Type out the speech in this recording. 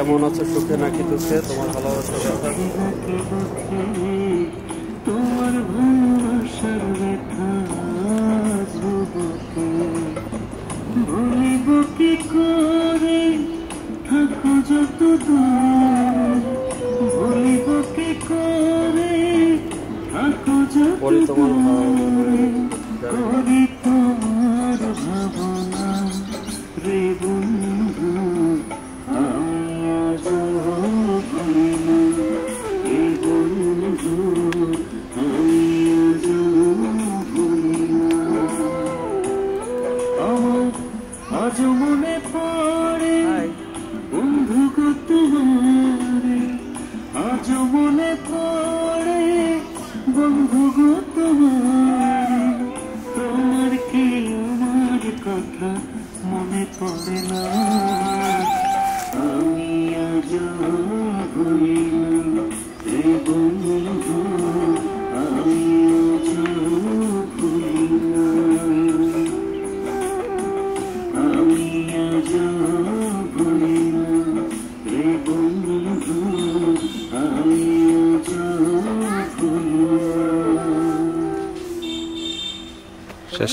কেমন আছো, সুখে নাকি দুঃখে, তোমার ভালোবাসা কথা। তোমার ভালোবাসার ব্যথা বলিব কি করে, থাকো যত দূরে, বলিব কি করে, থাকো যত দূরে, করি তোমার ভাবনা রে বন্ধু, আমি আজ ভুলি না রে বন্ধু, আমি আজ ভুলি না। আমার আজ মনে পড়ে বন্ধু গো তোমারে, আজ মনে পড়ে বন্ধু গো তোমারে, তোমার কি আমার কথা মনে পড়ে না, আমি আজ ভুলি না রে বন্ধু, আমি আজ ভুলি না, আমি আজ ভুলি না রে বন্ধু, আমি আজ ভুলি না। শেষ।